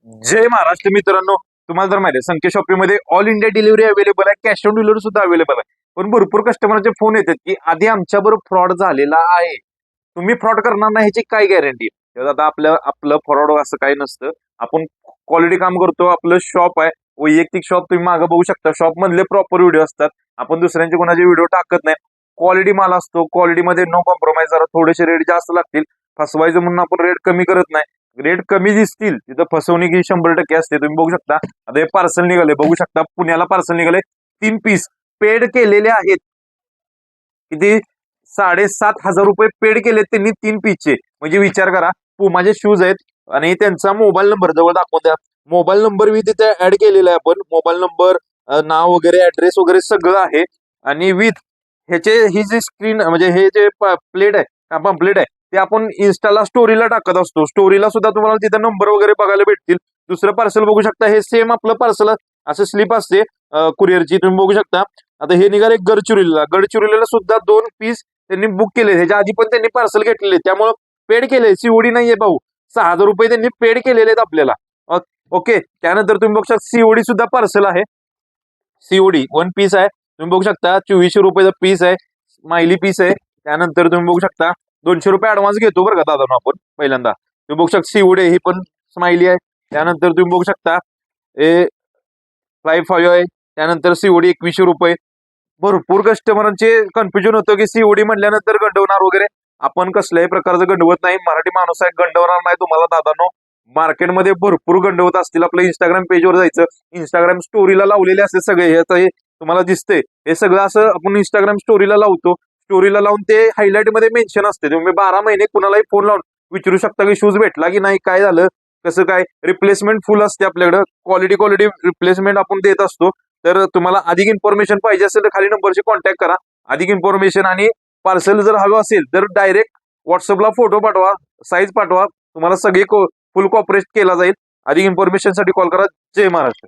जय महाराष्ट्र मित्रांनो. तुम्हाला तर माहिती आहे संकेत शॉपिंगमध्ये ऑल इंडिया डिलिव्हरी अवेलेबल आहे, कॅश ऑन डिलिव्हरी सुद्धा अवेलेबल आहे. पण भरपूर कस्टमरचे फोन येतात की आधी आमच्याबरोबर फ्रॉड झालेला आहे, तुम्ही फ्रॉड करणार नाही ह्याची काय गॅरंटी. आता आपलं फ्रॉड असं काही नसतं. आपण क्वालिटी काम करतो, आपलं शॉप आहे, वैयक्तिक शॉप. तुम्ही मागे बघू शकता, शॉप मधले प्रॉपर व्हिडिओ असतात. आपण दुसऱ्यांचे कोणाचे व्हिडिओ टाकत नाही. क्वालिटी माल असतो, क्वालिटीमध्ये नो कॉम्प्रोमाइज. जरा थोडेसे रेट जास्त लागतील, फसवायचं म्हणून आपण रेट कमी करत नाही. रेट कमी दिसतील तिथं फसवणूक ही 100% असते. तुम्ही बघू शकता, आता हे पार्सल निघाले, बघू शकता पुण्याला पार्सल निघाले. 3 पीस पेड केलेले आहेत. किती? 7,500 रुपये पेड केले त्यांनी 3 पीसचे. म्हणजे विचार करा, पुमाचे शूज आहेत आणि त्यांचा मोबाईल नंबर जवळ दाखवून द्या. मोबाईल नंबर मी तिथे ऍड केलेला आहे. आपण मोबाईल नंबर, नाव वगैरे, ऍड्रेस वगैरे सगळं आहे. आणि विथ ह्याचे ही जी स्क्रीन म्हणजे हे जे प्लेट आहे, पम्पलेट आहे, ते आपण इन्स्टाला स्टोरीला टाकत असतो. स्टोरीला सुद्धा तुम्हाला तिथे नंबर वगैरे बघायला भेटतील. दुसरं पार्सल बघू शकता, हे सेम आपलं पार्सल असं स्लिप असते कुरिअरची, तुम्ही बघू शकता. आता हे निघाले गडचिरोलीला सुद्धा 2 पीस त्यांनी बुक केले. ह्याच्या आधी पण त्यांनी पार्सल घेतलेले, त्यामुळे पेड केले. सीओडी नाहीये भाऊ, 6,000 रुपये त्यांनी पेड केलेले आहेत आपल्याला. ओके. त्यानंतर तुम्ही बघू शकता सीओडी सुद्धा पार्सल आहे. सीओडी 1 पीस आहे, तुम्ही बघू शकता. 2400 रुपयाचा पीस आहे, स्माइली पीस आहे. त्यानंतर तुम्ही बघू शकता 200 रुपये ऍडव्हान्स घेतो बरं का दादा आपण पहिल्यांदा. तुम्ही बघू शकता सीओडी ही पण स्माइली आहे. त्यानंतर तुम्ही बघू शकता हे 5 आहे. त्यानंतर सीओडी 2100 रुपये. भरपूर कस्टमरांचे कन्फ्युजन होतं की सीओडी म्हटल्यानंतर गंडवणार वगैरे. आपण कसल्याही प्रकारचं गंडवत नाही. मराठी माणूस आहे, गंडवणार नाही तुम्हाला दादानो. मार्केटमध्ये भरपूर गंडवत असतील. आपलं इंस्टाग्राम पेजवर जायचं, इंस्टाग्राम स्टोरीला लावलेले असते सगळे. हे तुम्हाला दिसतंय, हे सगळं असं आपण इंस्टाग्राम स्टोरीला लावतो. स्टोरीला लावून ते हायलाइट मध्ये मेन्शन असते. तुम्ही 12 महिने कुणालाही फोन लावून विचारू शकता की शूज भेटला की नाही, काय झालं, कसं काय. रिप्लेसमेंट फुल असते आपल्याकडे. क्वालिटी रिप्लेसमेंट आपण देत असतो. तर तुम्हाला अधिक इन्फॉर्मेशन पाहिजे असेल तर खाली नंबरशी कॉन्टॅक्ट करा. अधिक इन्फॉर्मेशन आणि पार्सल जर हवं असेल तर डायरेक्ट व्हॉट्सअपला फोटो पाठवा, साईज पाठवा, तुम्हाला सगळे फुल कॉपरेट केला जाईल. अधिक इन्फॉर्मेशन साठी कॉल करा. जय महाराष्ट्र.